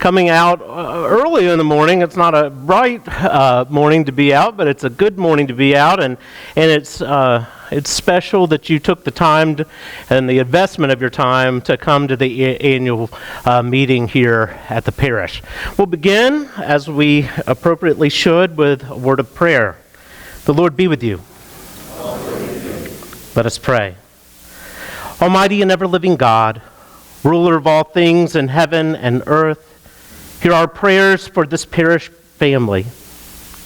coming out early in the morning. It's not a bright morning to be out, but it's a good morning to be out, and it's special that you took the time and the investment of your time to come to the annual meeting here at the parish. We'll begin, as we appropriately should, with a word of prayer. The Lord be with you. Let us pray. Almighty and ever-living God, ruler of all things in heaven and earth, hear our prayers for this parish family.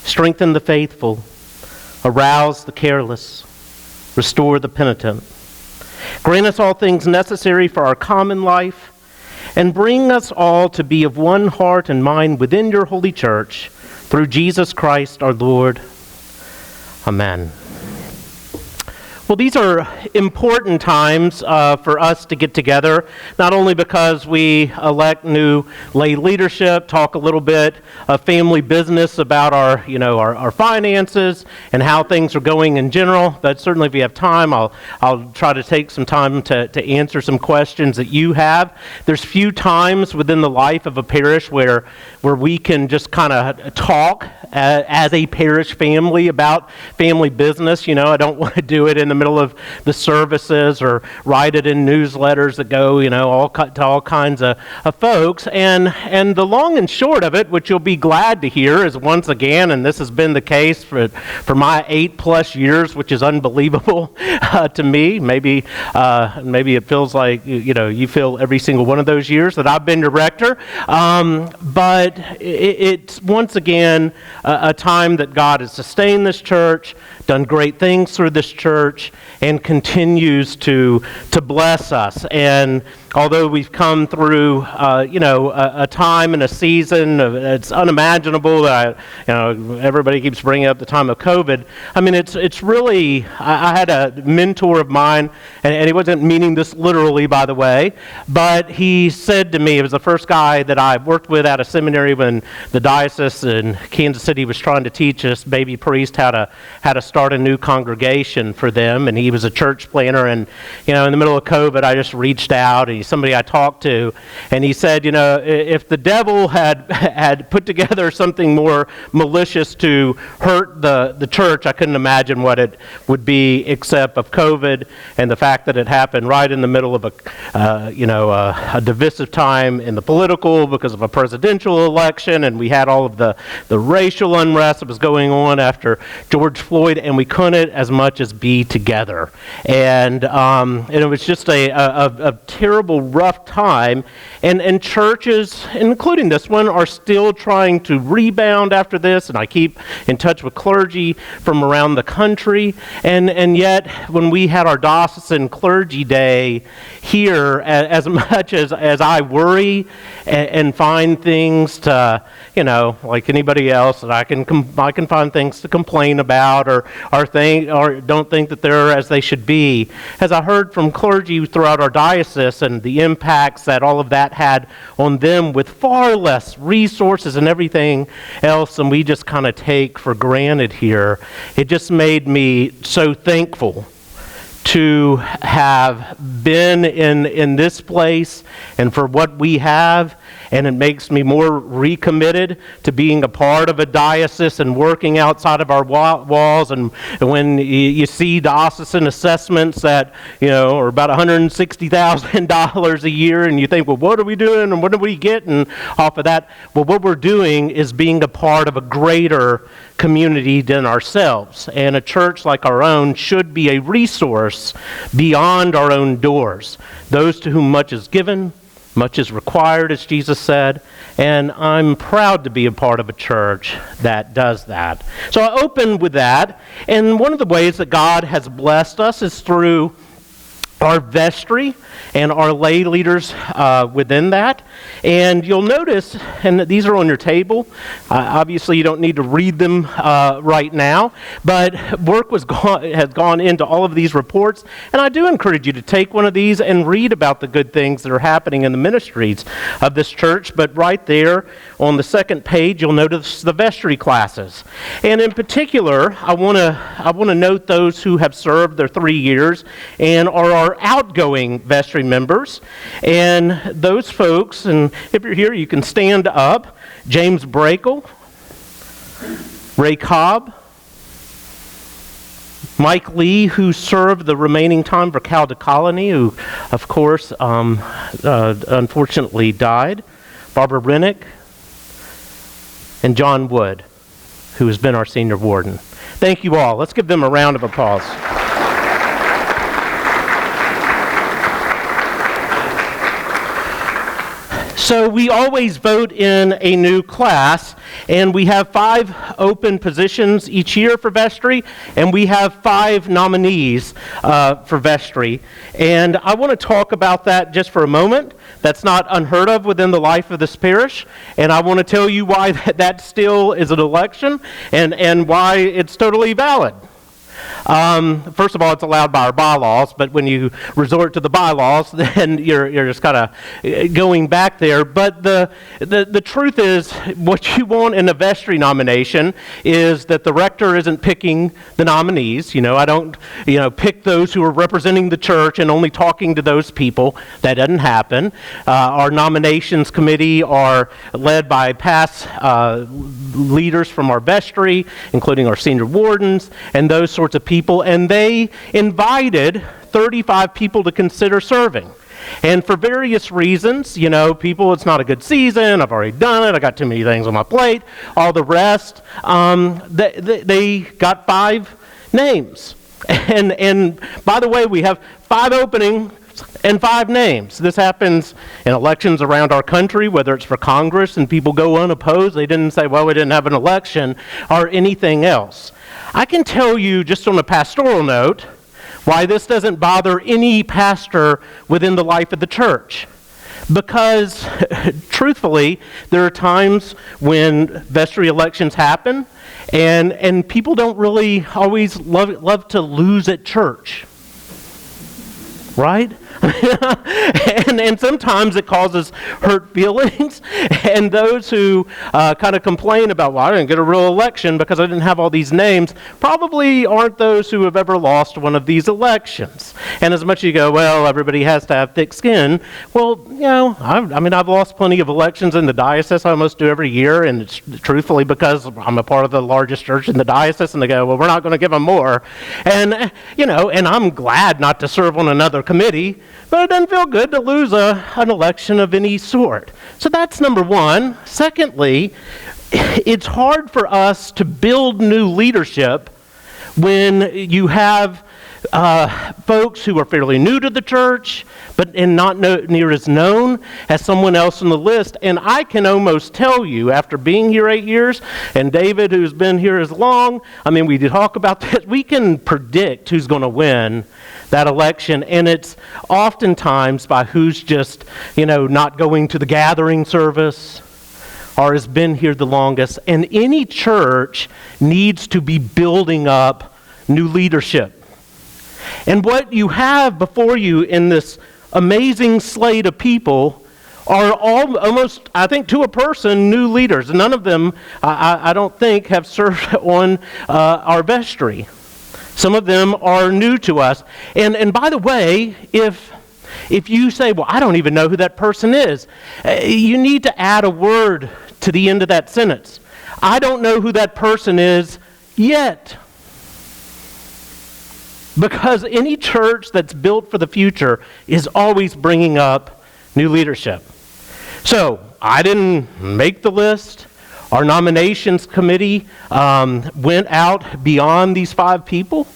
Strengthen the faithful, arouse the careless, restore the penitent. Grant us all things necessary for our common life, and bring us all to be of one heart and mind within your holy church, through Jesus Christ our Lord. Amen. Well, these are important times for us to get together, not only because we elect new lay leadership, talk a little bit of family business about our finances and how things are going in general, but certainly if we have time, I'll try to take some time to answer some questions that you have. There's few times within the life of a parish where we can just kind of talk as a parish family about family business. I don't want to do it in the middle of the services or write it in newsletters that go, to all kinds of folks. And the long and short of it, which you'll be glad to hear, is once again, and this has been the case for my 8+ years, which is unbelievable to me. Maybe it feels like you feel every single one of those years that I've been your rector. But it's once again a time that God has sustained this church, done great things through this church, and continues to bless us. And although we've come through, a time and a season, it's unimaginable that everybody keeps bringing up the time of COVID. I mean, it's really. I had a mentor of mine, and he wasn't meaning this literally, by the way, but he said to me, it was the first guy that I worked with at a seminary when the diocese in Kansas City was trying to teach us baby priest how to start a new congregation for them, and he was a church planner. And in the middle of COVID, I just reached out, and somebody I talked to, and he said, if the devil had put together something more malicious to hurt the church, I couldn't imagine what it would be, except of COVID and the fact that it happened right in the middle of a divisive time in the political because of a presidential election, and we had all of the racial unrest that was going on after George Floyd, and we couldn't as much as be together. And it was just a terrible, rough time. And churches, including this one, are still trying to rebound after this. And I keep in touch with clergy from around the country. And yet, when we had our diocesan clergy day here, as much as I worry and find things to, like anybody else, that I can find things to complain about or don't think that they're as they should be. As I heard from clergy throughout our diocese and the impacts that all of that had on them with far less resources and everything else than we just kind of take for granted here, it just made me so thankful to have been in this place and for what we have, and it makes me more recommitted to being a part of a diocese and working outside of our walls. And when you see diocesan assessments that are about $160,000 a year, and you think, well, what are we doing and what are we getting off of that? Well, what we're doing is being a part of a greater community than ourselves, and a church like our own should be a resource beyond our own doors. Those to whom much is given, much is required, as Jesus said, and I'm proud to be a part of a church that does that. So I open with that, and one of the ways that God has blessed us is through our vestry and our lay leaders within that. And you'll notice, and these are on your table, obviously you don't need to read them right now, but work has gone into all of these reports, and I do encourage you to take one of these and read about the good things that are happening in the ministries of this church. But right there on the second page, you'll notice the vestry classes. And in particular, I want to note those who have served their 3 years and are our are outgoing vestry members. And those folks, and if you're here, you can stand up. James Brakel, Ray Cobb, Mike Lee, who served the remaining time for Cal Colony, who, of course, unfortunately died. Barbara Rennick, and John Wood, who has been our senior warden. Thank you all. Let's give them a round of applause. So we always vote in a new class, and we have 5 open positions each year for vestry, and we have 5 nominees for vestry. And I want to talk about that just for a moment. That's not unheard of within the life of this parish, and I want to tell you why that still is an election and why it's totally valid. First of all, it's allowed by our bylaws, but when you resort to the bylaws, then you're just kind of going back there. But the truth is, what you want in a vestry nomination is that the rector isn't picking the nominees. I don't, pick those who are representing the church and only talking to those people. That doesn't happen. Our nominations committee are led by past leaders from our vestry, including our senior wardens and those sorts of people, and they invited 35 people to consider serving. And for various reasons, people, it's not a good season, I've already done it, I got too many things on my plate, all the rest, they got 5 names. And by the way, we have 5 openings and 5 names. This happens in elections around our country, whether it's for Congress and people go unopposed. They didn't say, well, we didn't have an election, or anything else. I can tell you, just on a pastoral note, why this doesn't bother any pastor within the life of the church. Because, truthfully, there are times when vestry elections happen, and people don't really always love to lose at church. Right? and sometimes it causes hurt feelings, and those who kind of complain about, well, I didn't get a real election because I didn't have all these names, probably aren't those who have ever lost one of these elections. And as much as you go, well, everybody has to have thick skin, well, I've lost plenty of elections in the diocese. I almost do every year, and it's truthfully because I'm a part of the largest church in the diocese, and they go, well, we're not going to give them more. And, and I'm glad not to serve on another committee, but it doesn't feel good to lose an election of any sort. So that's number one. Secondly, it's hard for us to build new leadership when you have folks who are fairly new to the church, and not near as known as someone else on the list. And I can almost tell you, after being here 8 years, and David, who's been here as long, we talk about this, we can predict who's going to win that election, and it's oftentimes by who's just, not going to the gathering service or has been here the longest. And any church needs to be building up new leadership. And what you have before you in this amazing slate of people are almost, I think, to a person, new leaders. None of them, I don't think, have served on our vestry. Some of them are new to us. And by the way, if you say, well, I don't even know who that person is, you need to add a word to the end of that sentence. I don't know who that person is yet. Because any church that's built for the future is always bringing up new leadership. So, I didn't make the list. Our nominations committee went out beyond these 5 people,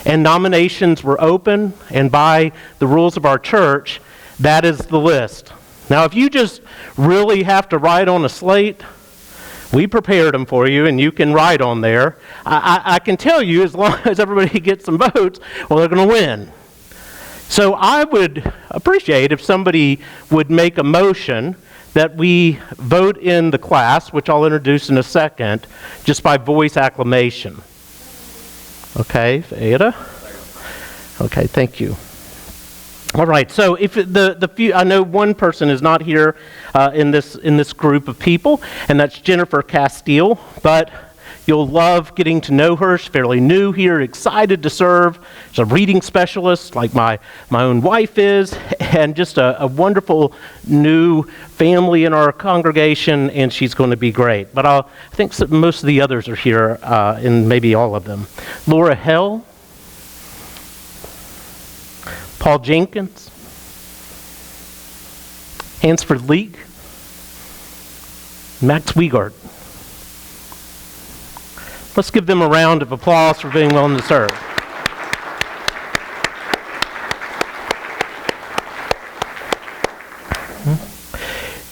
and nominations were open, and by the rules of our church, that is the list. Now, if you just really have to write on a slate, we prepared them for you, and you can write on there. I can tell you, as long as everybody gets some votes, well, they're going to win. So I would appreciate if somebody would make a motion that we vote in the class, which I'll introduce in a second, just by voice acclamation. Okay, Ada? Okay, thank you. All right, so if the few, I know one person is not here in this group of people, and that's Jennifer Castile, but You'll love getting to know her. She's fairly new here, excited to serve. She's a reading specialist like my own wife is, and just a wonderful new family in our congregation, and she's going to be great. But I think most of the others are here, and maybe all of them. Laura Hell, Paul Jenkins, Hansford Leake, Max Wiegard. Let's give them a round of applause for being willing to serve.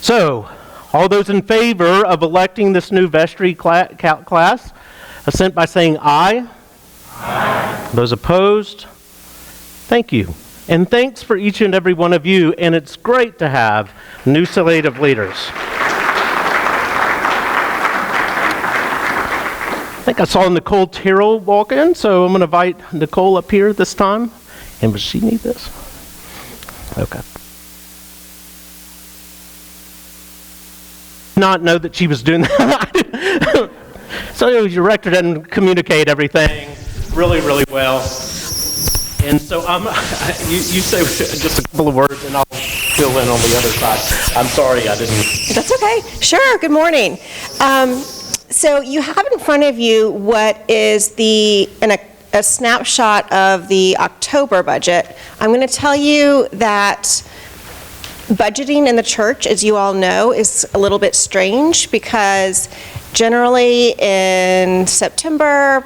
So, all those in favor of electing this new vestry class, assent by saying aye. Aye. Those opposed, thank you. And thanks for each and every one of you, and it's great to have new slate of leaders. I think I saw Nicole Terrell walk in, so I'm going to invite Nicole up here this time. And does she need this? Okay. Not know that she was doing that. So your rector didn't communicate everything really, really well. And so you say just a couple of words, and I'll fill in on the other side. I'm sorry I didn't. That's okay. Sure. Good morning. So you have in front of you what is a snapshot of the October budget. I'm going to tell you that budgeting in the church, as you all know, is a little bit strange because generally in September,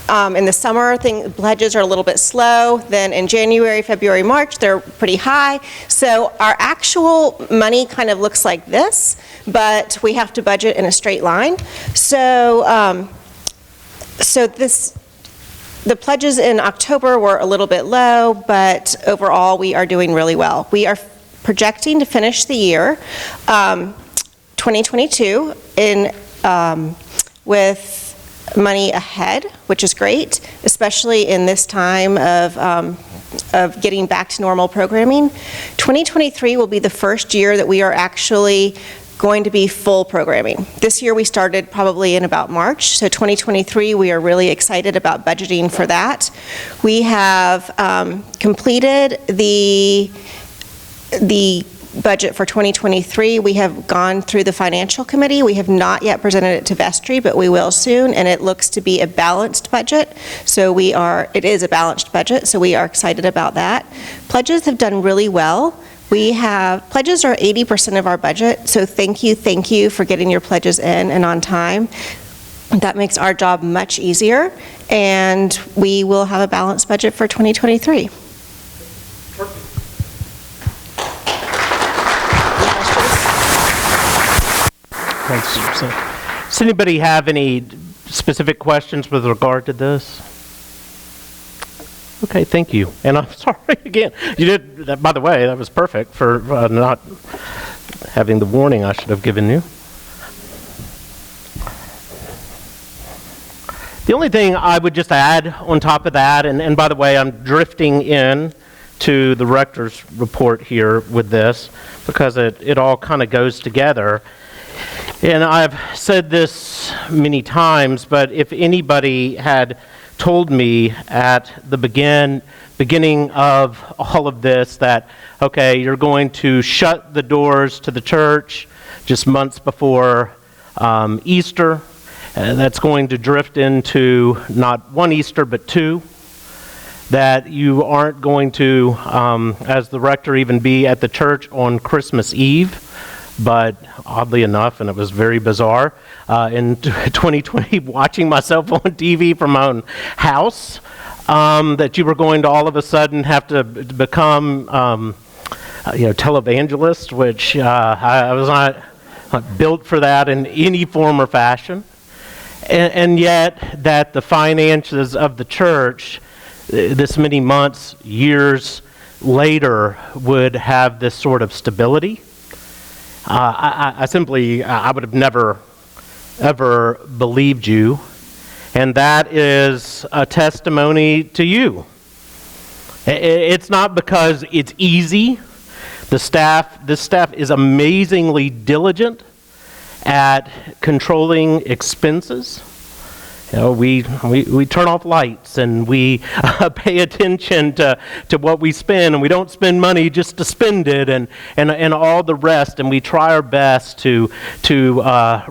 in the summer, pledges are a little bit slow. Then in January, February, March, they're pretty high. So our actual money kind of looks like this, but we have to budget in a straight line. So, the pledges in October were a little bit low, but overall we are doing really well. We are projecting to finish the year 2022 with money ahead, which is great, especially in this time of getting back to normal programming. 2023 will be the first year that we are actually going to be full programming. This year we started probably in about March, so 2023 we are really excited about budgeting for that. We have completed the budget for 2023. We have gone through the financial committee. We have not yet presented it to vestry, but we will soon, and it looks to be a balanced budget. So it is a balanced budget, so we are excited about that. Pledges have done really well. Pledges are 80% of our budget, so thank you for getting your pledges in and on time. That makes our job much easier, and we will have a balanced budget for 2023. Thanks. Does anybody have any specific questions with regard to this? Okay, thank you. And I'm sorry again. You did that, by the way, that was perfect for not having the warning I should have given you. The only thing I would just add on top of that, and by the way, I'm drifting in to the rector's report here with this because it all kind of goes together. And I've said this many times, but if anybody had told me at the beginning of all of this that, okay, you're going to shut the doors to the church just months before Easter, that's going to drift into not one Easter but two, that you aren't going to, as the rector, even be at the church on Christmas Eve, but oddly enough, and it was very bizarre, in 2020, watching myself on TV from my own house, that you were going to all of a sudden have to become, televangelist, which I was not built for that in any form or fashion. And yet that the finances of the church, this many months, years later, would have this sort of stability. I would have never, ever believed you. And that is a testimony to you. It's not because it's easy. This staff is amazingly diligent at controlling expenses. we turn off lights and we pay attention to what we spend, and we don't spend money just to spend it, and all the rest. And we try our best to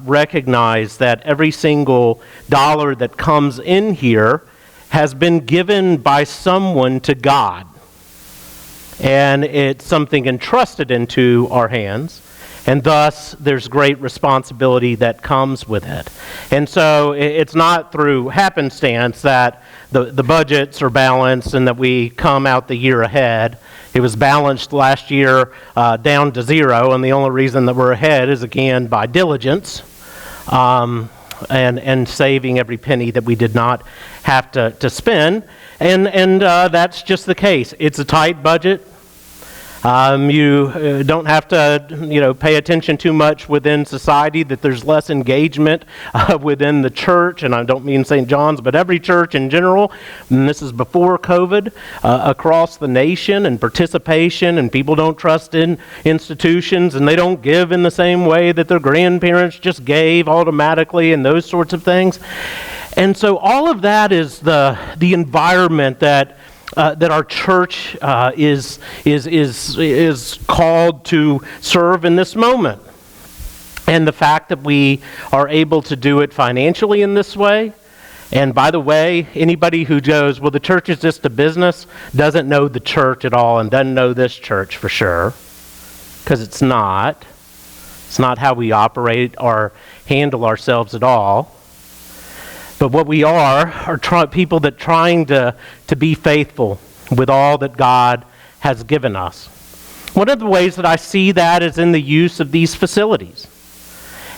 recognize that every single dollar that comes in here has been given by someone to God, and it's something entrusted into our hands. And thus, there's great responsibility that comes with it. And so it's not through happenstance that the budgets are balanced and that we come out the year ahead. It was balanced last year down to zero, and the only reason that we're ahead is, again, by diligence and saving every penny that we did not have to spend. And that's just the case. It's a tight budget. You don't have to, pay attention too much within society, that there's less engagement within the church, and I don't mean St. John's, but every church in general, and this is before COVID, across the nation, and participation, and people don't trust in institutions, and they don't give in the same way that their grandparents just gave automatically, and those sorts of things. And so all of that is the environment that our church is called to serve in this moment. And the fact that we are able to do it financially in this way, and by the way, anybody who goes, well, the church is just a business, doesn't know the church at all and doesn't know this church for sure, because it's not. It's not how we operate or handle ourselves at all. But what we are people that trying to be faithful with all that God has given us. One of the ways that I see that is in the use of these facilities.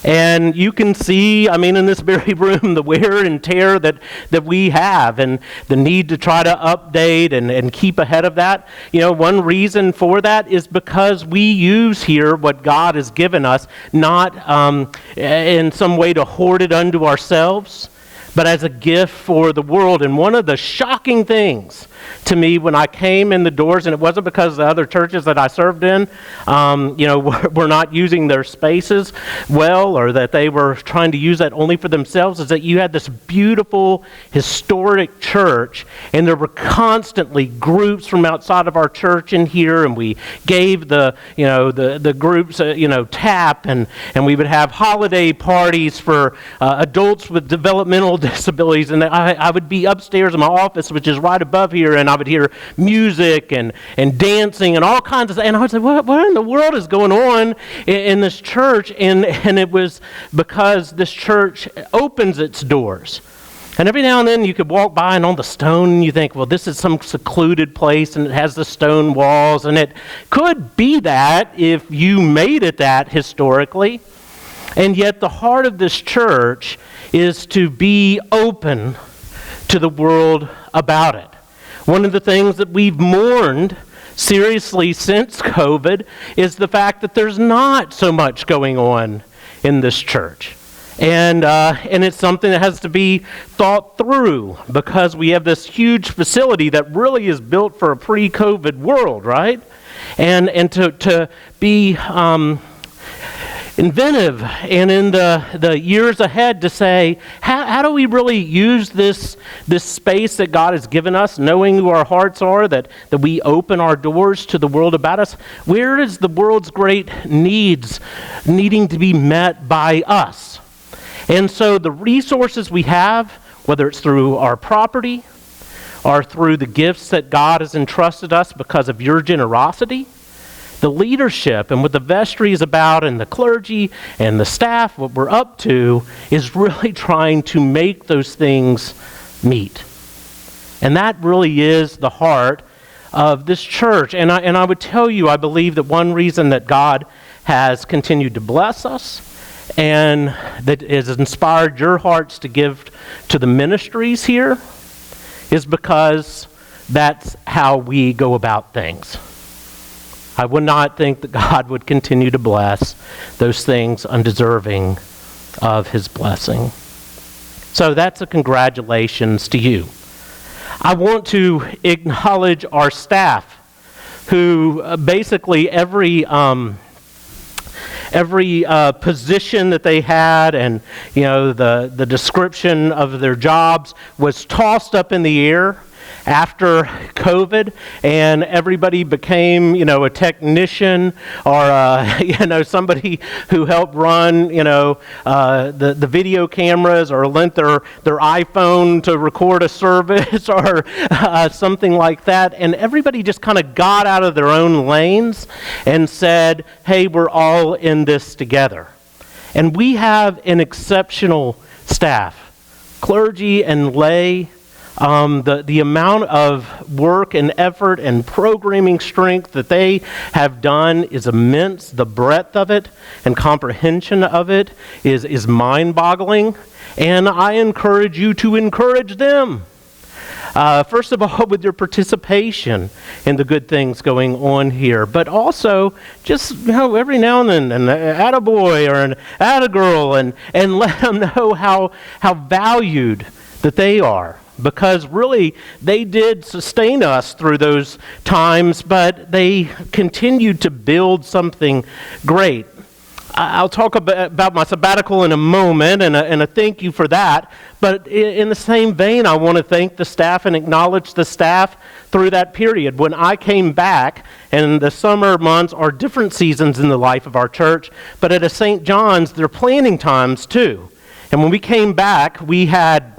And you can see, in this very room, the wear and tear that we have, and the need to try to update and keep ahead of that. One reason for that is because we use here what God has given us, not in some way to hoard it unto ourselves, but as a gift for the world. And one of the shocking things to me when I came in the doors, and it wasn't because the other churches that I served in, were not using their spaces well, or that they were trying to use that only for themselves, is that you had this beautiful, historic church, and there were constantly groups from outside of our church in here, and we gave the groups, tap, and we would have holiday parties for adults with developmental disabilities, and I would be upstairs in my office, which is right above here, and I would hear music and dancing and all kinds of, and I would say, what in the world is going on in this church? And it was because this church opens its doors. And every now and then you could walk by, and on the stone you think, well, this is some secluded place and it has the stone walls, and it could be that if you made it that historically. And yet the heart of this church is to be open to the world about it. One of the things that we've mourned seriously since COVID is the fact that there's not so much going on in this church. And it's something that has to be thought through, because we have this huge facility that really is built for a pre-COVID world, right? And to be inventive, and in the years ahead to say, how do we really use this space that God has given us, knowing who our hearts are, that we open our doors to the world about us? Where is the world's great needs needing to be met by us? And so the resources we have, whether it's through our property or through the gifts that God has entrusted us because of your generosity, the leadership and what the vestry is about, and the clergy and the staff, what we're up to is really trying to make those things meet. And that really is the heart of this church. And I would tell you, I believe that one reason that God has continued to bless us and that has inspired your hearts to give to the ministries here is because that's how we go about things. I would not think that God would continue to bless those things undeserving of his blessing. So that's a congratulations to you. I want to acknowledge our staff, who basically every every position that they had, and the description of their jobs was tossed up in the air after COVID, and everybody became, a technician or, somebody who helped run, the video cameras, or lent their iPhone to record a service or something like that. And everybody just kind of got out of their own lanes and said, hey, we're all in this together. And we have an exceptional staff, clergy and lay. The amount of work and effort and programming strength that they have done is immense. The breadth of it and comprehension of it is mind-boggling. And I encourage you to encourage them. First of all, with your participation in the good things going on here, but also just every now and then an attaboy or an attagirl, and let them know how valued that they are. Because really, they did sustain us through those times, but they continued to build something great. I'll talk about my sabbatical in a moment, and a thank you for that. But in the same vein, I want to thank the staff and acknowledge the staff through that period. When I came back, and the summer months are different seasons in the life of our church, but at a St. John's, they're planning times too. And when we came back, we had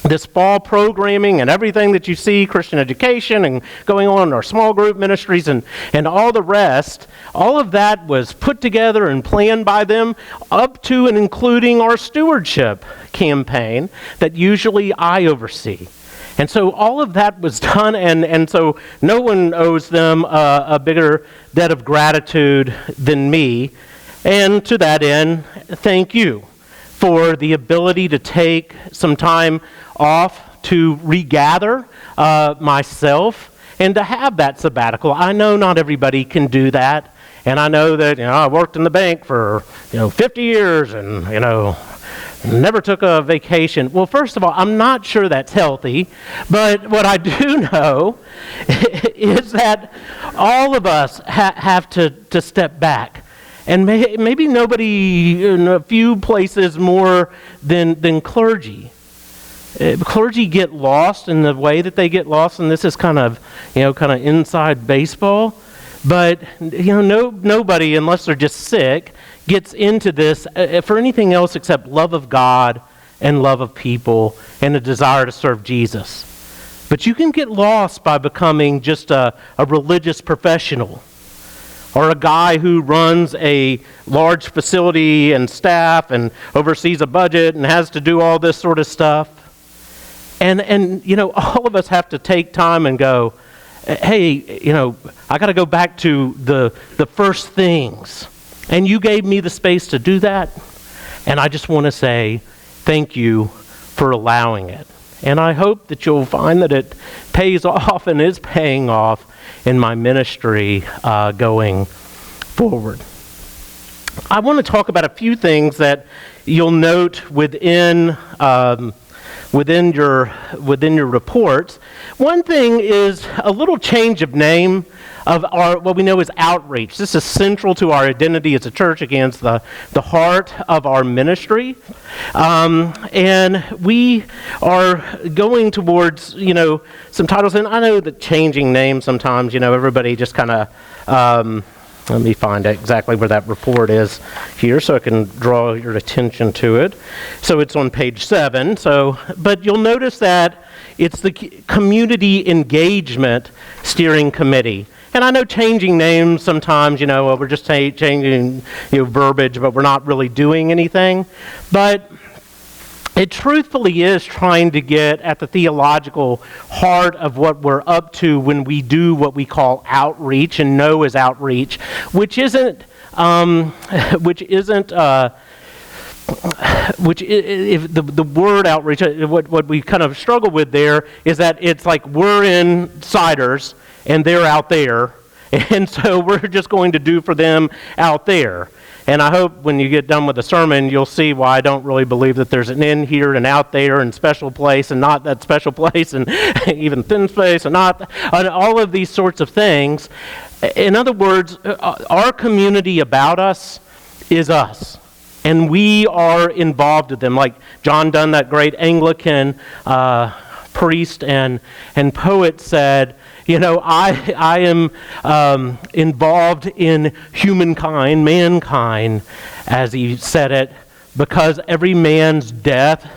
this fall programming and everything that you see, Christian education and going on in our small group ministries and all the rest, all of that was put together and planned by them up to and including our stewardship campaign that usually I oversee. And so all of that was done, and so no one owes them a bigger debt of gratitude than me. And to that end, thank you for the ability to take some time off to regather myself and to have that sabbatical. I know not everybody can do that, and I know that I worked in the bank for 50 years and never took a vacation. Well, first of all, I'm not sure that's healthy, but what I do know is that all of us have to step back. And maybe nobody in a few places more than clergy. Clergy get lost in the way that they get lost, and this is kind of inside baseball. But nobody, unless they're just sick, gets into this for anything else except love of God and love of people and a desire to serve Jesus. But you can get lost by becoming just a religious professional, or a guy who runs a large facility and staff and oversees a budget and has to do all this sort of stuff. And all of us have to take time and go, hey, I got to go back to the first things. And you gave me the space to do that. And I just want to say thank you for allowing it. And I hope that you'll find that it pays off and is paying off in my ministry going forward. I want to talk about a few things that you'll note within your reports. One thing is a little change of name of our what we know as outreach. This is central to our identity as a church, against the heart of our ministry. And we are going towards, some titles. And I know that changing names sometimes, everybody just kind of, let me find exactly where that report is here so I can draw your attention to it. So it's on page 7. But you'll notice that it's the Community Engagement Steering Committee. And I know changing names sometimes, we're just changing verbiage, but we're not really doing anything. But it truthfully is trying to get at the theological heart of what we're up to when we do what we call outreach and know as outreach, which isn't the word outreach. What we kind of struggle with there is that it's like we're insiders and they're out there, and so we're just going to do for them out there. And I hope when you get done with the sermon, you'll see why I don't really believe that there's an in here and out there and special place and not that special place and even thin space and not and all of these sorts of things. In other words, our community about us is us. And we are involved with them. Like John Donne, that great Anglican priest and poet, said, I am involved in humankind, mankind, as he said it, because every man's death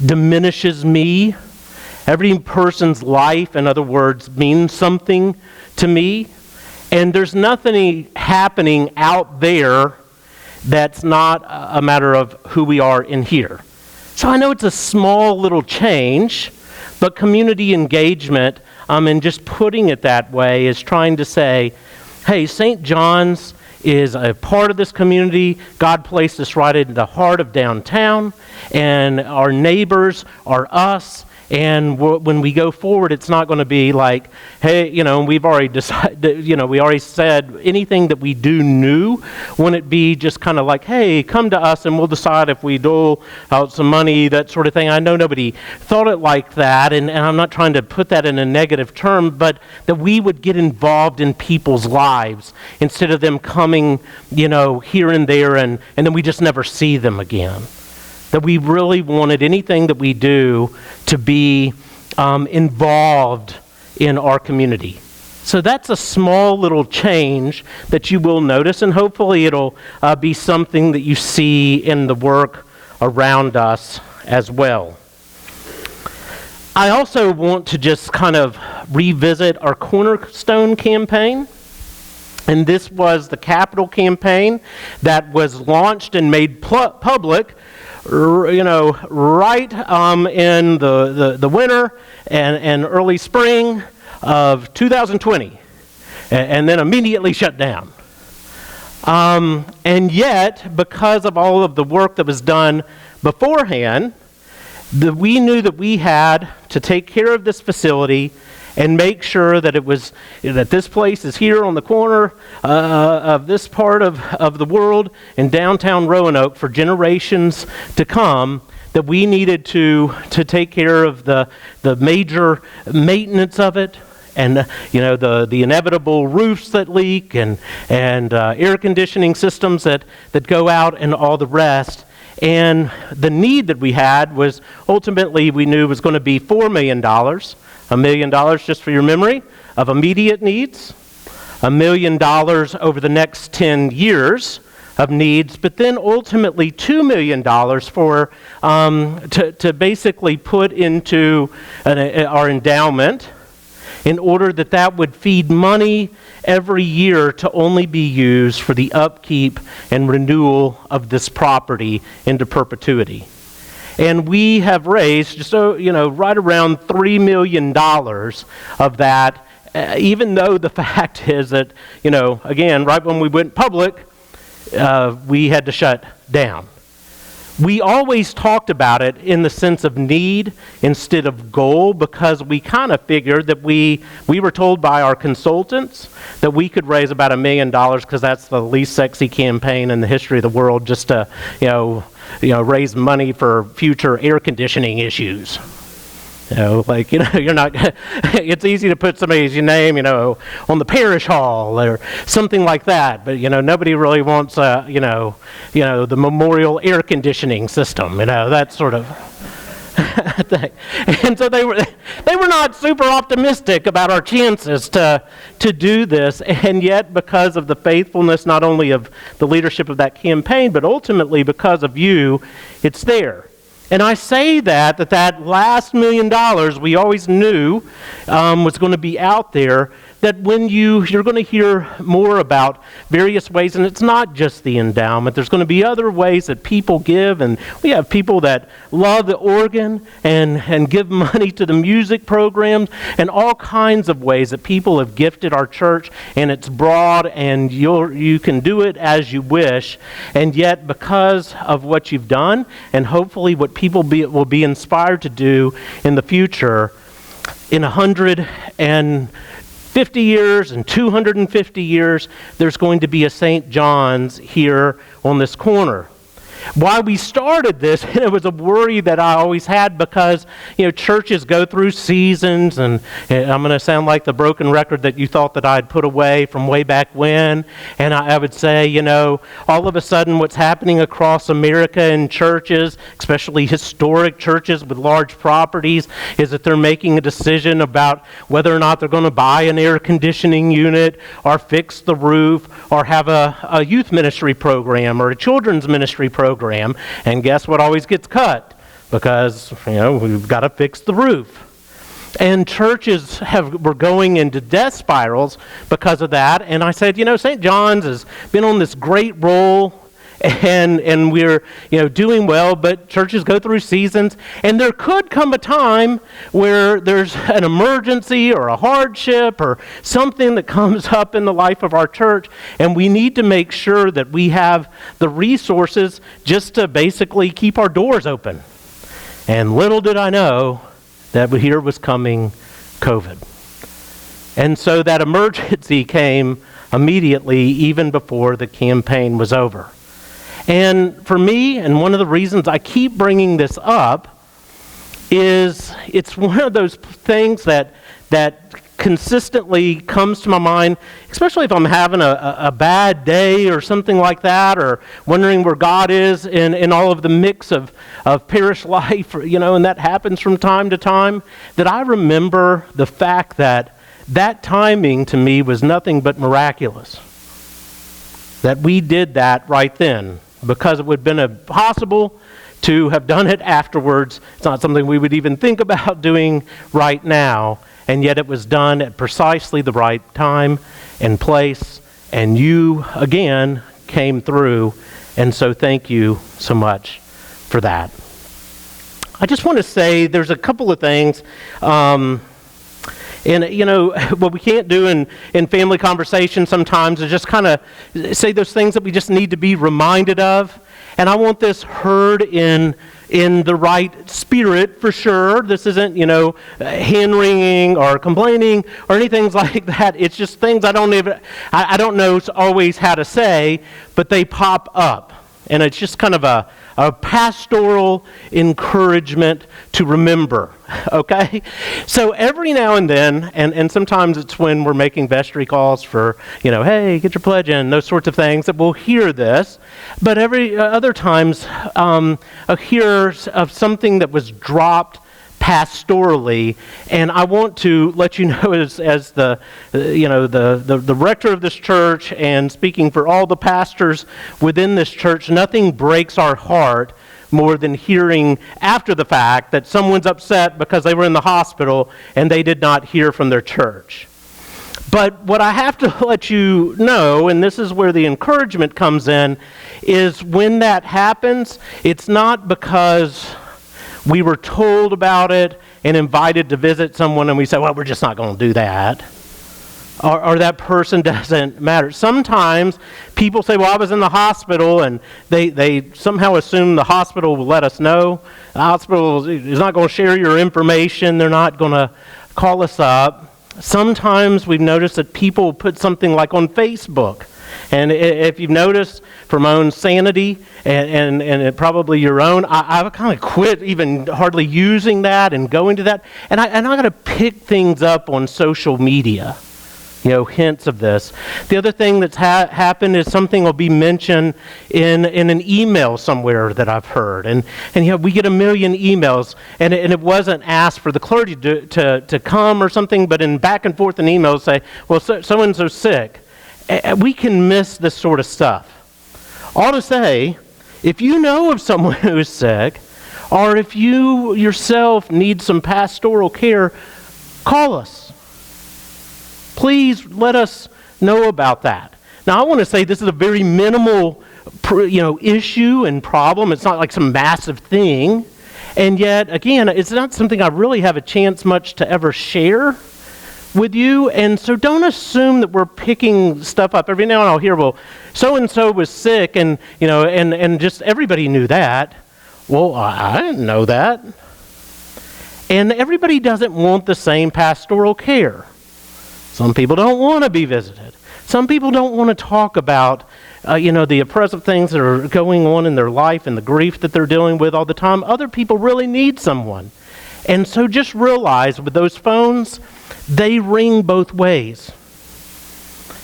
diminishes me. Every person's life, in other words, means something to me. And there's nothing happening out there that's not a matter of who we are in here. So I know it's a small little change, but community engagement, and just putting it that way, is trying to say, hey, St. John's is a part of this community. God placed us right in the heart of downtown, and our neighbors are us. And when we go forward, it's not going to be like, hey, we've already decided, we already said anything that we do new. Wouldn't it be just kind of like, hey, come to us and we'll decide if we dole out some money, that sort of thing. I know nobody thought it like that, and I'm not trying to put that in a negative term, but that we would get involved in people's lives instead of them coming, here and there, and then we just never see them again. That we really wanted anything that we do to be involved in our community. So that's a small little change that you will notice, and hopefully it'll be something that you see in the work around us as well. I also want to just kind of revisit our Cornerstone campaign. And this was the capital campaign that was launched and made public right in the winter and early spring of 2020, and then immediately shut down. And yet, because of all of the work that was done beforehand, we knew that we had to take care of this facility and make sure that that this place is here on the corner of this part of the world in downtown Roanoke for generations to come, that we needed to take care of the major maintenance of it, and the inevitable roofs that leak, and air conditioning systems that go out, and all the rest. And the need that we had was ultimately, we knew, was going to be $4 million. $1 million, just for your memory, of immediate needs, $1 million over the next 10 years of needs, but then ultimately $2 million for to basically put into our endowment, in order that would feed money every year to only be used for the upkeep and renewal of this property into perpetuity. And we have raised just right around $3 million of that, even though the fact is that, again, right when we went public, we had to shut down. We always talked about it in the sense of need instead of goal, because we kind of figured that we were told by our consultants that we could raise about $1 million, because that's the least sexy campaign in the history of the world, just to raise money for future air conditioning issues. You're not. It's easy to put somebody's name, on the Parish Hall or something like that. But nobody really wants, the memorial air conditioning system, that sort of thing. And so they were not super optimistic about our chances to do this. And yet, because of the faithfulness not only of the leadership of that campaign, but ultimately because of you, it's there. And I say that last $1 million we always knew was going to be out there, that when you're going to hear more about various ways, and it's not just the endowment, there's going to be other ways that people give, and we have people that love the organ and give money to the music programs, and all kinds of ways that people have gifted our church, and it's broad, and you can do it as you wish. And yet, because of what you've done, and hopefully what people will be inspired to do in the future, in 150 years and 250 years, there's going to be a St. John's here on this corner. why we started this, and it was a worry that I always had because, churches go through seasons, and I'm going to sound like the broken record that you thought that I'd put away from way back when, and I would say, all of a sudden what's happening across America in churches, especially historic churches with large properties, is that they're making a decision about whether or not they're going to buy an air conditioning unit or fix the roof or have a youth ministry program or a children's ministry program. And guess what always gets cut? Because, we've got to fix the roof. And churches were going into death spirals because of that. And I said, St. John's has been on this great roll, and we're doing well, but churches go through seasons, and there could come a time where there's an emergency or a hardship or something that comes up in the life of our church, and we need to make sure that we have the resources just to basically keep our doors open. And little did I know that here was coming COVID. And so that emergency came immediately, even before the campaign was over. And for me, and one of the reasons I keep bringing this up, is it's one of those things that consistently comes to my mind, especially if I'm having a bad day or something like that, or wondering where God is in all of the mix of parish life, and that happens from time to time, that I remember the fact that timing to me was nothing but miraculous. That we did that right then, because it would have been impossible to have done it afterwards. It's not something we would even think about doing right now, and yet it was done at precisely the right time and place, and you, again, came through, and so thank you so much for that. I just want to say there's a couple of things, and, what we can't do in family conversation sometimes is just kind of say those things that we just need to be reminded of. And I want this heard in the right spirit for sure. This isn't, hand-wringing or complaining or anything like that. It's just things I don't know always how to say, but they pop up. And it's just kind of a pastoral encouragement to remember, okay? So every now and then, and sometimes it's when we're making vestry calls for, hey, get your pledge in, those sorts of things, that we'll hear this. But every other times, I hear of something that was dropped pastorally, and I want to let you know as the rector of this church and speaking for all the pastors within this church, nothing breaks our heart more than hearing after the fact that someone's upset because they were in the hospital and they did not hear from their church. But what I have to let you know, and this is where the encouragement comes in, is when that happens, it's not because we were told about it and invited to visit someone and we said, well, we're just not going to do that. Or that person doesn't matter. Sometimes people say, well, I was in the hospital, and they somehow assume the hospital will let us know. The hospital is not going to share your information. They're not going to call us up. Sometimes we've noticed that people put something like on Facebook. And if you've noticed, for my own sanity and probably your own, I've kind of quit even hardly using that and going to that. And I got to pick things up on social media, hints of this. The other thing that's happened is something will be mentioned in an email somewhere that I've heard. And we get a million emails, and it wasn't asked for the clergy to come or something, but in back and forth in emails say, well, so-and-so's sick. We can miss this sort of stuff. All to say, if you know of someone who is sick, or if you yourself need some pastoral care, call us. Please let us know about that. Now, I want to say this is a very minimal, issue and problem. It's not like some massive thing. And yet, again, it's not something I really have a chance much to ever share with you, and so don't assume that we're picking stuff up. Every now and then I'll hear, well, so-and-so was sick, and and just everybody knew that. Well, I didn't know that. And everybody doesn't want the same pastoral care. Some people don't want to be visited. Some people don't want to talk about the oppressive things that are going on in their life and the grief that they're dealing with all the time, other people really need someone. And so just realize with those phones, they ring both ways.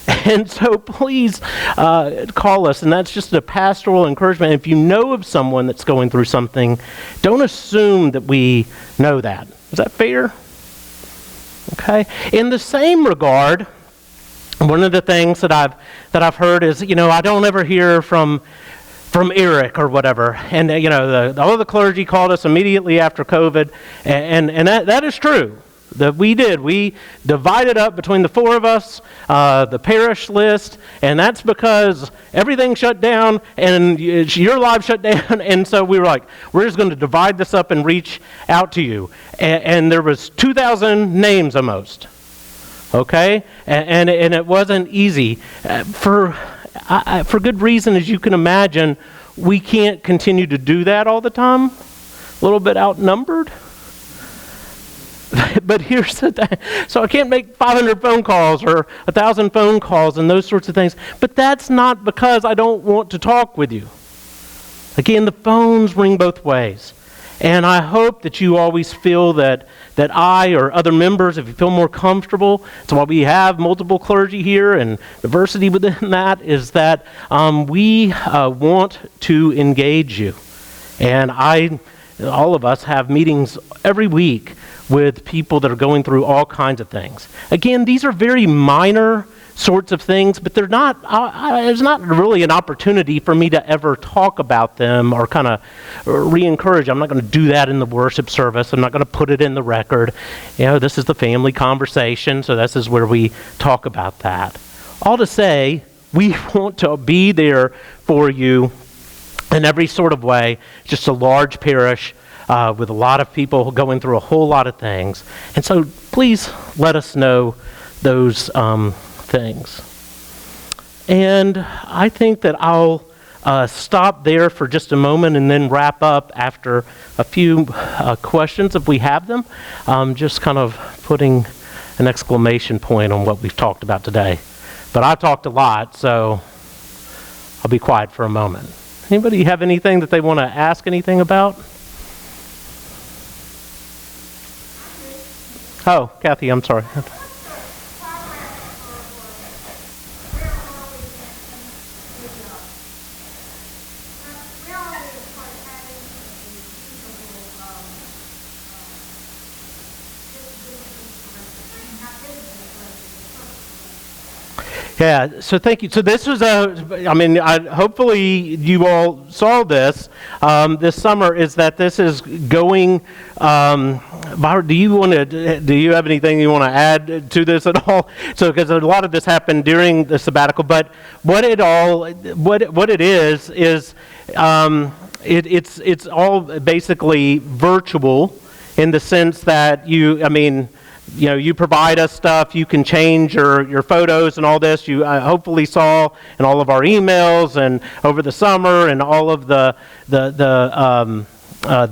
And so please call us, and that's just a pastoral encouragement. If you know of someone that's going through something, don't assume that we know that. Is that fair? Okay. In the same regard, one of the things that I've heard is, I don't ever hear from Eric or whatever, and all the clergy called us immediately after COVID, and that is true. That we divided up between the four of us, the parish list, and that's because everything shut down and your live shut down, and so we were like, we're just going to divide this up and reach out to you. And there was 2,000 names almost, okay? And it wasn't easy. For good reason, as you can imagine, we can't continue to do that all the time. A little bit outnumbered. But here's the thing. So I can't make 500 phone calls or 1,000 phone calls and those sorts of things. But that's not because I don't want to talk with you. Again, the phones ring both ways. And I hope that you always feel that I or other members, if you feel more comfortable, that's why we have multiple clergy here and diversity within that, is that we want to engage you. And all of us have meetings every week with people that are going through all kinds of things. Again, these are very minor sorts of things, but they're not. There's not really an opportunity for me to ever talk about them or kind of re-encourage. I'm not going to do that in the worship service. I'm not going to put it in the record. This is the family conversation, so this is where we talk about that. All to say, we want to be there for you in every sort of way. Just a large parish with a lot of people going through a whole lot of things. And so please let us know those things. And I think that I'll stop there for just a moment and then wrap up after a few questions if we have them. Just kind of putting an exclamation point on what we've talked about today. But I talked a lot, so I'll be quiet for a moment. Anybody have anything that they want to ask anything about? Oh, Kathy, I'm sorry. Yeah, so thank you. So this was hopefully you all saw this this summer, is that this is going, Byron, do you have anything you want to add to this at all? So, because a lot of this happened during the sabbatical, but what it is it's all basically virtual in the sense that you provide us stuff, you can change your photos and all this. You hopefully saw in all of our emails and over the summer and all of the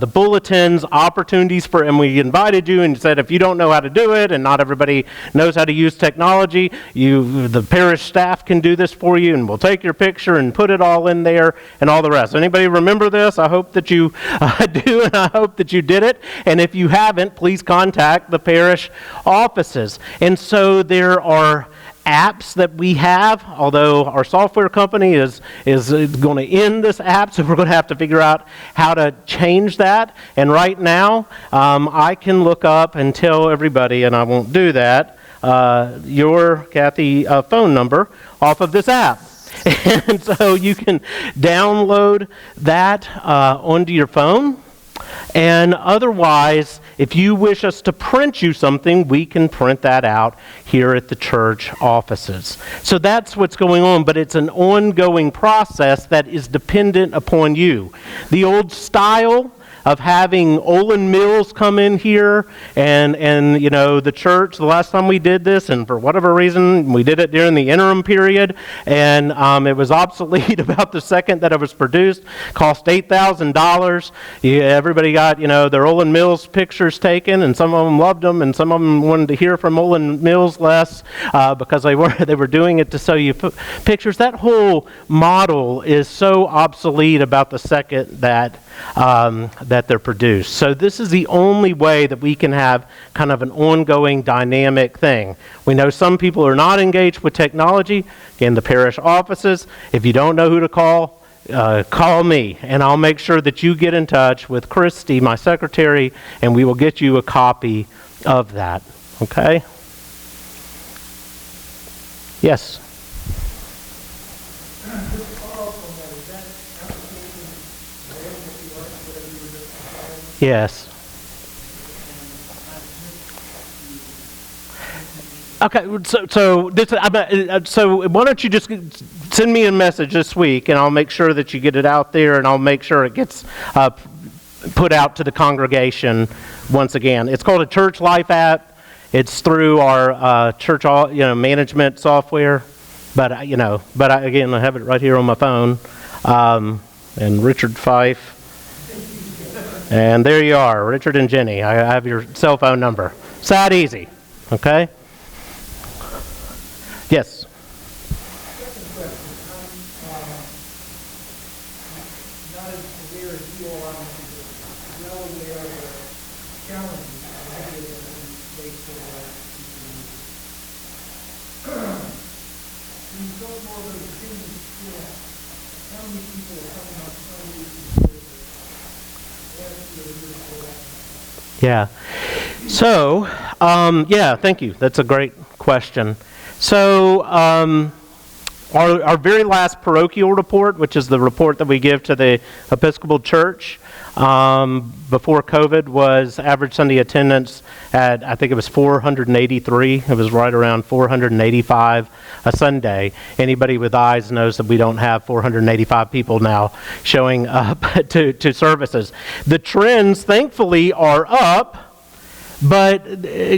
bulletins, opportunities for, and we invited you and said if you don't know how to do it, and not everybody knows how to use technology, the parish staff can do this for you, and we'll take your picture and put it all in there and all the rest. Anybody remember this? I hope that you do, and I hope that you did it. And if you haven't, please contact the parish offices. And so there are apps that we have, although our software company is going to end this app, so we're going to have to figure out how to change that. And right now, I can look up and tell everybody, and I won't do that, your, Kathy, phone number off of this app. And so you can download that onto your phone. And otherwise, if you wish us to print you something, we can print that out here at the church offices. So that's what's going on, but it's an ongoing process that is dependent upon you. The old style of having Olin Mills come in here and you know, the church, the last time we did this, and for whatever reason, we did it during the interim period, and it was obsolete about the second that it was produced, cost $8,000. Yeah, everybody got, you know, their Olin Mills pictures taken, and some of them loved them, and some of them wanted to hear from Olin Mills less because they were doing it to show you pictures. That whole model is so obsolete about the second that they're produced. So this is the only way that we can have kind of an ongoing dynamic thing. We know some people are not engaged with technology in the parish offices. If you don't know who to call me, and I'll make sure that you get in touch with Christy, my secretary, and we will get you a copy of that. Okay? Yes? Yes. Okay, so why don't you just send me a message this week, and I'll make sure that you get it out there, and I'll make sure it gets put out to the congregation once again. It's called a Church Life app. It's through our church, management software. But again, I have it right here on my phone. And Richard Fife. And there you are, Richard and Jenny. I have your cell phone number. It's that easy, okay? Yes? Second question. I'm not as aware as you all are, well aware of the challenges that we face for the last 2 years. When you talk more about attendance, how many people are coming on Sundays? Yeah. So, thank you. That's a great question. So, our very last parochial report, which is the report that we give to the Episcopal Church before COVID, was average Sunday attendance at, I think it was 483. It was right around 485 a Sunday. Anybody with eyes knows that we don't have 485 people now showing up to services. The trends, thankfully, are up, but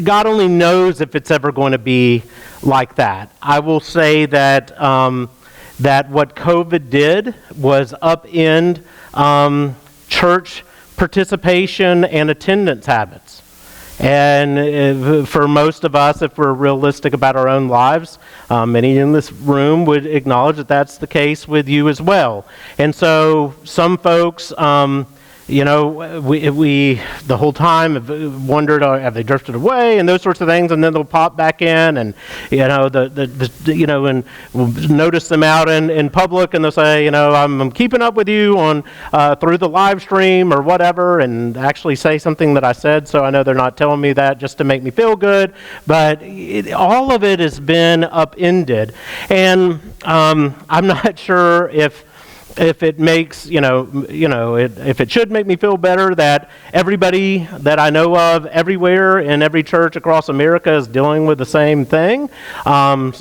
God only knows if it's ever going to be like that. I will say that that what COVID did was upend church participation and attendance habits. And for most of us, if we're realistic about our own lives, many in this room would acknowledge that that's the case with you as well. And so some folks, we the whole time have wondered, have they drifted away, and those sorts of things, and then they'll pop back in, and and we'll notice them out in public, and they'll say, I'm keeping up with you on through the live stream or whatever, and actually say something that I said, so I know they're not telling me that just to make me feel good, but all of it has been upended, and I'm not sure if it makes, if it should make me feel better that everybody that I know of everywhere in every church across America is dealing with the same thing, and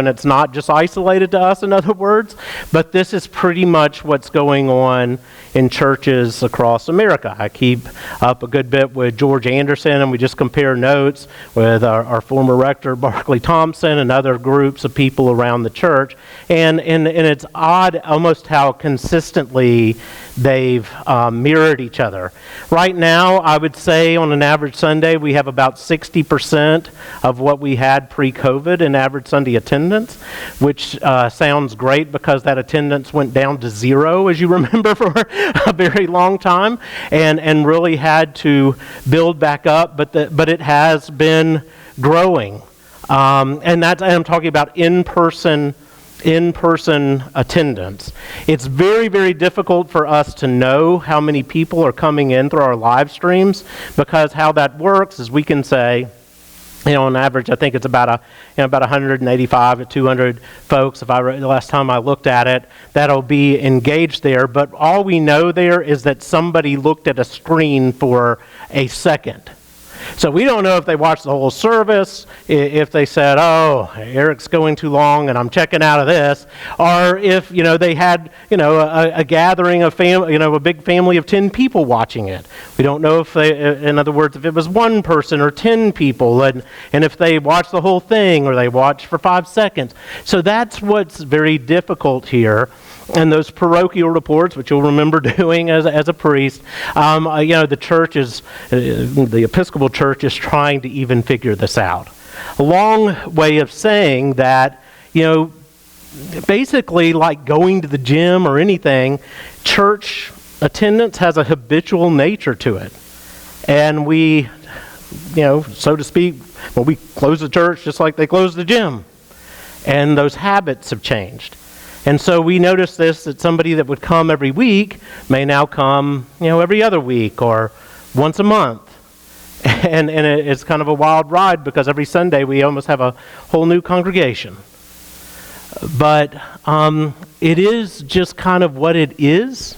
it's not just isolated to us, in other words, but this is pretty much what's going on in churches across America. I keep up a good bit with George Anderson, and we just compare notes with our former rector, Barclay Thompson, and other groups of people around the church, and it's odd almost how consistently they've mirrored each other. Right now, I would say on an average Sunday, we have about 60% of what we had pre-COVID in average Sunday attendance, which sounds great because that attendance went down to 0, as you remember, for a very long time, and really had to build back up, but it has been growing. And I'm talking about in-person attendance. It's very, very difficult for us to know how many people are coming in through our live streams, because how that works is we can say, on average, I think it's about 185 to 200 folks. The last time I looked at it, that'll be engaged there. But all we know there is that somebody looked at a screen for a second. So we don't know if they watched the whole service, if they said, oh, Eric's going too long and I'm checking out of this, or if, they had, a gathering of a big family of 10 people watching it. We don't know if in other words, if it was one person or 10 people, and if they watched the whole thing or they watched for 5 seconds. So that's what's very difficult here. And those parochial reports, which you'll remember doing as a priest, the church the Episcopal Church is trying to even figure this out. A long way of saying that, basically like going to the gym or anything, church attendance has a habitual nature to it. And we, so to speak, we close the church just like they close the gym. And those habits have changed. And so we notice this, that somebody that would come every week may now come, every other week or once a month. And it's kind of a wild ride because every Sunday we almost have a whole new congregation. But it is just kind of what it is.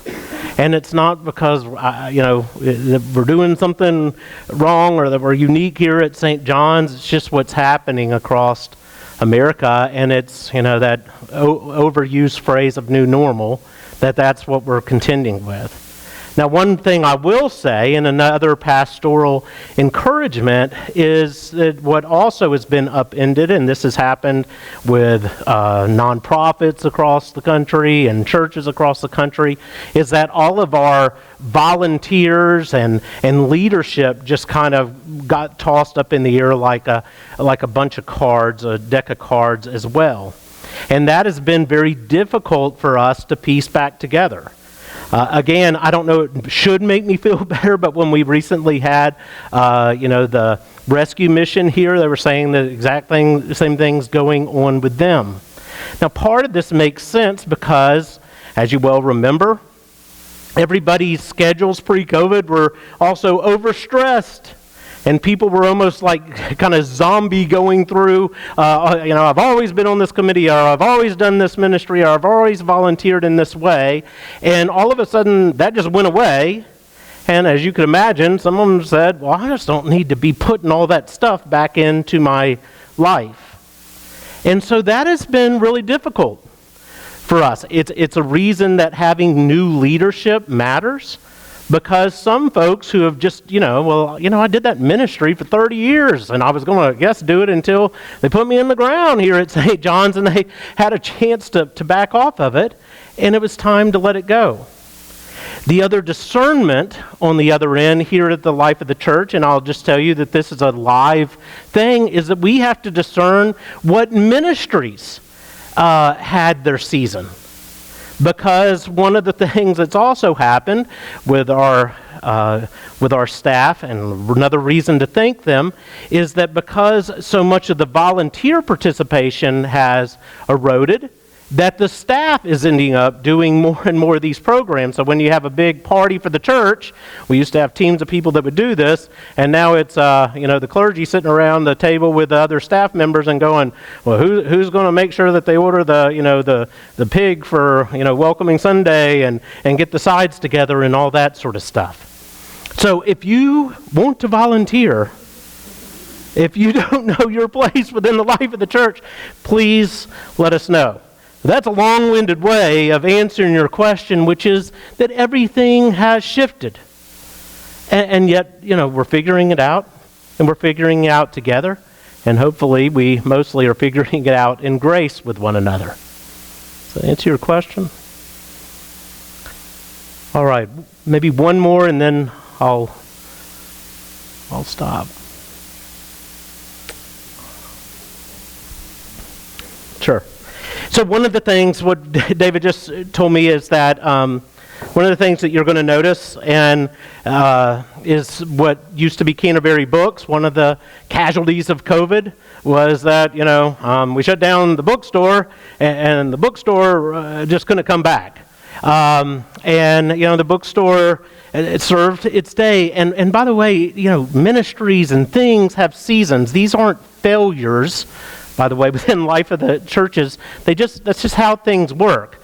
And it's not because, that we're doing something wrong or that we're unique here at St. John's. It's just what's happening across America, and it's, that overused phrase of new normal, that's what we're contending with. Now, one thing I will say, and another pastoral encouragement, is that what also has been upended, and this has happened with nonprofits across the country and churches across the country, is that all of our volunteers and leadership just kind of got tossed up in the air like a bunch of cards, a deck of cards as well. And that has been very difficult for us to piece back together. Again, I don't know, it should make me feel better, but when we recently had, the rescue mission here, they were saying the same things going on with them. Now, part of this makes sense because, as you well remember, everybody's schedules pre-COVID were also overstressed. And people were almost like kind of zombie going through, I've always been on this committee, or I've always done this ministry, or I've always volunteered in this way. And all of a sudden, that just went away. And as you can imagine, some of them said, well, I just don't need to be putting all that stuff back into my life. And so that has been really difficult for us. It's a reason that having new leadership matters. Because some folks who have just, I did that ministry for 30 years, and I was going to, I guess, do it until they put me in the ground here at St. John's, and they had a chance to back off of it, and it was time to let it go. The other discernment on the other end here at the life of the church, and I'll just tell you that this is a live thing, is that we have to discern what ministries had their season. Because one of the things that's also happened with our staff, and another reason to thank them, is that because so much of the volunteer participation has eroded, that the staff is ending up doing more and more of these programs. So when you have a big party for the church, we used to have teams of people that would do this, and now it's the clergy sitting around the table with the other staff members and going, well, who's going to make sure that they order the pig for welcoming Sunday and get the sides together and all that sort of stuff. So if you want to volunteer, if you don't know your place within the life of the church, please let us know. That's a long-winded way of answering your question, which is that everything has shifted. And yet, we're figuring it out, and we're figuring it out together, and hopefully we mostly are figuring it out in grace with one another. Does that answer your question? All right, maybe one more, and then I'll stop. Sure. So one of the things, what David just told me, is that one of the things that you're going to notice and is what used to be Canterbury Books. One of the casualties of COVID was that, we shut down the bookstore and the bookstore just couldn't come back. The bookstore, it served its day. And by the way, ministries and things have seasons. These aren't failures. By the way, within life of the churches, that's just how things work.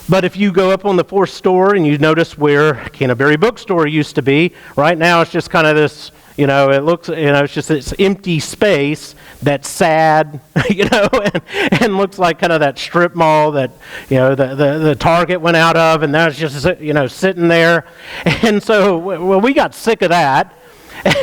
But if you go up on the fourth store and you notice where Canterbury Bookstore used to be, right now it's just kind of this, it looks, it's just this empty space that's sad, and looks like kind of that strip mall that, the Target went out of, and that's just, sitting there. And so, we got sick of that.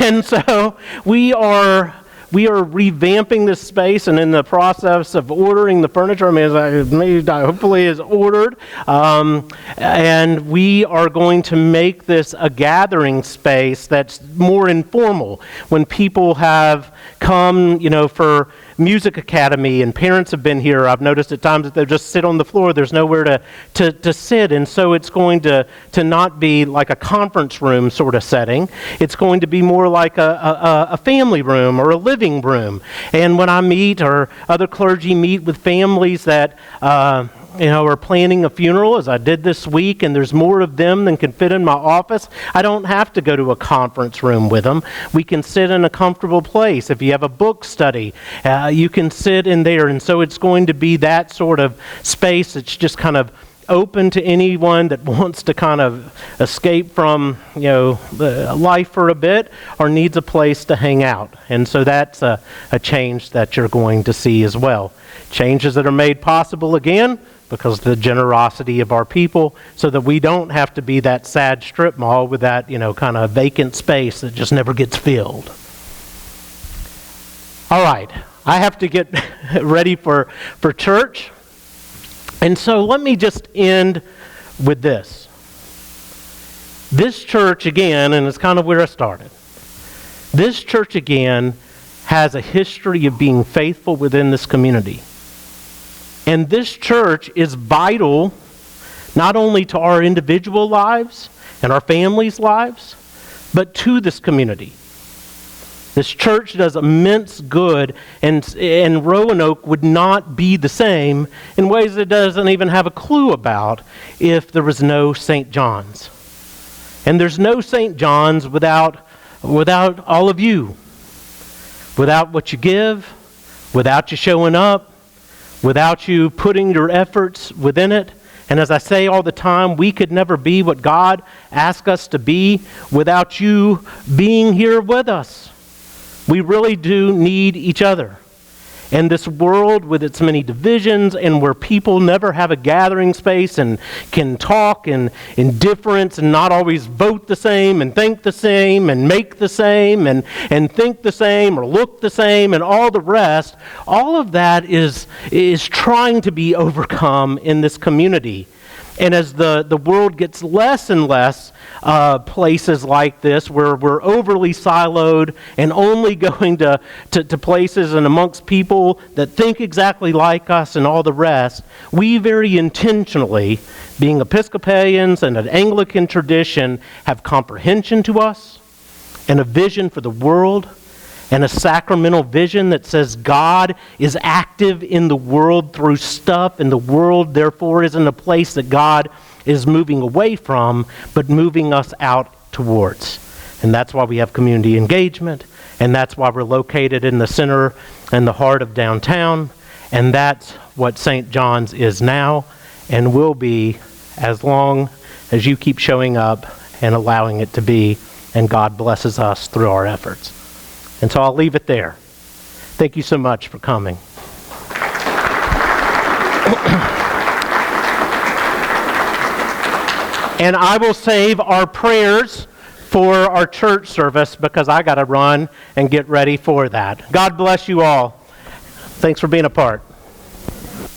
And so we are revamping this space, and in the process of ordering the furniture. Hopefully is ordered, and we are going to make this a gathering space that's more informal. When people have come, for music academy, and parents have been here, I've noticed at times that they just sit on the floor. There's nowhere to sit, and so it's going to not be like a conference room sort of setting. It's going to be more like a family room or a living room. And when I meet, or other clergy meet with families that are planning a funeral, as I did this week, and there's more of them than can fit in my office, I don't have to go to a conference room with them. We can sit in a comfortable place. If you have a book study, you can sit in there. And so it's going to be that sort of space that's just kind of open to anyone that wants to kind of escape from, life for a bit, or needs a place to hang out. And so that's a change that you're going to see as well. Changes that are made possible again because of the generosity of our people, so that we don't have to be that sad strip mall with that, kind of vacant space that just never gets filled. All right, I have to get ready for church. And so let me just end with this. This church, again, and it's kind of where I started, this church, again, has a history of being faithful within this community. And this church is vital not only to our individual lives and our families' lives, but to this community. This church does immense good, and Roanoke would not be the same in ways it doesn't even have a clue about if there was no St. John's. And there's no St. John's without all of you. Without what you give, without you showing up, without you putting your efforts within it. And as I say all the time, we could never be what God asked us to be without you being here with us. We really do need each other. And this world with its many divisions, and where people never have a gathering space and can talk in difference and not always vote the same and think the same and make the same and think the same or look the same and all the rest, all of that is trying to be overcome in this community. And as the world gets less and less places like this, where we're overly siloed and only going to places and amongst people that think exactly like us and all the rest, we very intentionally, being Episcopalians and an Anglican tradition, have comprehension to us and a vision for the world, and a sacramental vision that says God is active in the world through stuff, and the world, therefore, isn't a place that God is moving away from, but moving us out towards. And that's why we have community engagement, and that's why we're located in the center and the heart of downtown, and that's what St. John's is now and will be as long as you keep showing up and allowing it to be, and God blesses us through our efforts. And so I'll leave it there. Thank you so much for coming. And I will save our prayers for our church service, because I got to run and get ready for that. God bless you all. Thanks for being a part.